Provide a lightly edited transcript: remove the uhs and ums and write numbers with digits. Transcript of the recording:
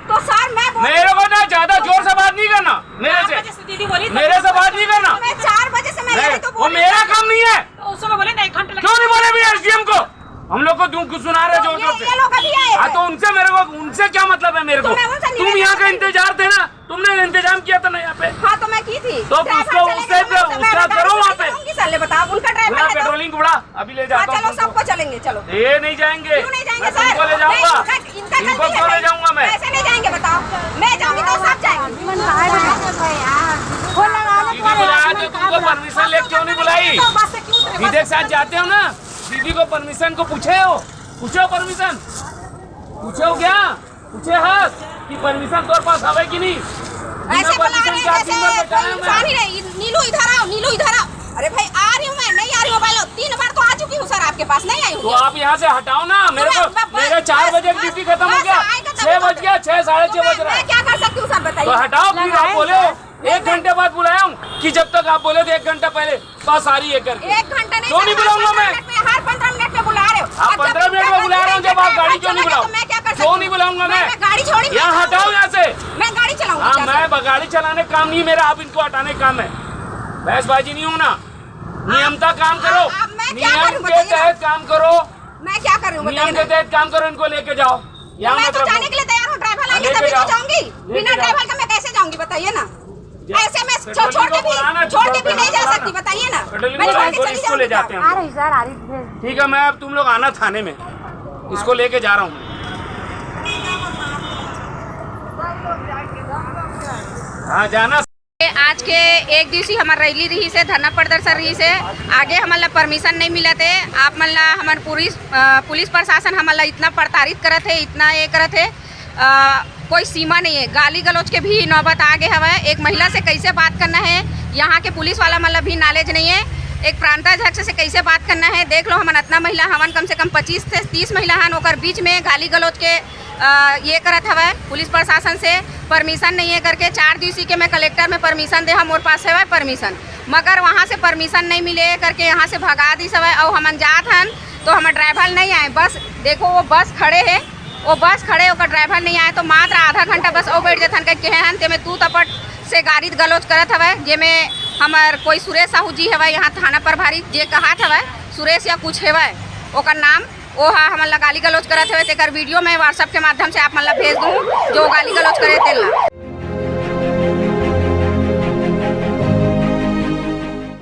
तो सर मैं मेरे को ना ज्यादा जोर से बात नहीं करना मेरे से बात नहीं करना। 4 बजे से मैं तो वो मेरा काम नहीं है। उस समय बोले 1 घंटे क्यों नहीं बोले भी एसडीएम को? हम लोग को तुम सुना रहे जोर जोर से। ये लोग अभी आए हाँ तो उनसे मेरे को उनसे क्या मतलब है मेरे को? तुम यहाँ का इंतजार थे ना, तुमने इंतजाम किया था ना यहाँ पे। हाँ तो मैं की थी तो उसको उससे उसका करो वहाँ पे। सर बताओ उनका ड्राइवर पेट्रोलिंग बढ़ा, अभी ले जाता हूँ। चलो सबको चलेंगे चलो। ये नहीं जाएंगे, क्यों नहीं जाएंगे मैं तुमको ले जाऊंगा, इनको क्यों ले जाऊंगा मैं? ऐसे नहीं जाएंगे बताओ, मैं जाऊंगी तो सब जाएंगे। दीदी बुलाया तो तुमको परमिशन ले क्यों नहीं बुलाई? दीदी के साथ जाते हो ना, दीदी को परमिशन को पूछे हो परमिशन पूछे हो क्या? पूछे हाथ कि परमिशन तोर पास आवे कि नहीं? ऐसे बुला रहे हैं नीलू इधर आओ, नीलू इधर आओ। अरे भाई आ रही हूँ मैं, नहीं आ रही मोबाइल 3 बार तो आ चुकी हूँ सर आपके पास, नहीं आई हूँ। तो आप यहाँ से हटाओ ना मेरे को। मेरे 4 बजे ड्यूटी खत्म हो गया, 6 बज गया, 6 साढ़े 6 बज रहा है। मैं क्या कर सकती हूँ सर बताइए? तो हटाओ फिर। आप बोले 1 घंटे बाद बुलाया हूँ कि जब तक आप बोले थे 1 घंटा पहले बस आ रही है करके। 1 घंटा नहीं, क्यों नहीं बुलाऊंगा मैं? हर 15 मिनट में बुला रहे हो। आप 15 मिनट में बुला रहे हो, जब आप गाड़ी क्यों नहीं बुलाओ? मैं क्या कर क्यों नहीं बुलाऊंगा मैं? गाड़ी छोड़ी, यहाँ हटाओ यहाँ से। मैं गाड़ी चलाऊंगी। हाँ मैं गाड़ी चलाने काम नहीं मेरा, आप इनको हटाने काम है। बहसबाजी नहीं हूँ ना, नियमता काम करो, नियम के तहत काम करो। मैं क्या कर रही हूँ? नियम के तहत काम करो, इनको लेके जाओ। यहाँ मैं मत तो रखो। जाने के लिए तैयार हूँ, ड्राइवर आएंगे तभी तो जाऊंगी। बिना ड्राइवर का मैं कैसे जाऊंगी बताइए ना? ऐसे मैं छोड़ के भी नहीं जा सकती, बताइए ना? इसको ले जाते हैं। ठीक है, मैं अब तुम लोग आना थाने में, इसको लेके जा रहा हूँ मैं। हाँ जाना। आज के 1 दिवसीय हमार रैली रही से, धरना प्रदर्शन रही से, आगे हमारा परमिशन नहीं मिला थे। आप मतलब हमारे पुलिस प्रशासन हमारा इतना प्रताड़ित करत है, इतना ये करत है, कोई सीमा नहीं है। गाली गलौज के भी नौबत आगे हवा है। एक महिला से कैसे बात करना है, यहाँ के पुलिस वाला मतलब भी नॉलेज नहीं है। एक प्रांताध्यक्ष से कैसे बात करना है, देख लो हमारा इतना महिला हवन, कम से कम 25 से 30 महिला हन, ओकर बीच में गाली गलौज के ये करत हवा। पुलिस प्रशासन से परमिशन नहीं है करके 4 दिवसीय के मैं कलेक्टर में परमिशन दे, हम और पास है परमिशन, मगर वहाँ से परमिशन नहीं मिले करके यहाँ से भगा दी सब। और हम जात हन तो हमारे ड्राइवर नहीं आए। बस देखो वो बस खड़े है, वो बस खड़े होकर ड्राइवर नहीं आए तो मात्र आधा घंटा बस और बैठ जाथन के हन ते में तू तपट से गाड़ी गलौज करत हवा। जेमे हमार कोई सुरेश साहू जी हवा, यहाँ थाना प्रभारी जे कहा हवा सुरेश या कुछ है ओकर नाम, वो हमारा गाली गलौज करत हवे। तेकर वीडियो मैं व्हाट्सएप के माध्यम से आप मतलब भेज दूँ, जो गाली गलौज करे तेला।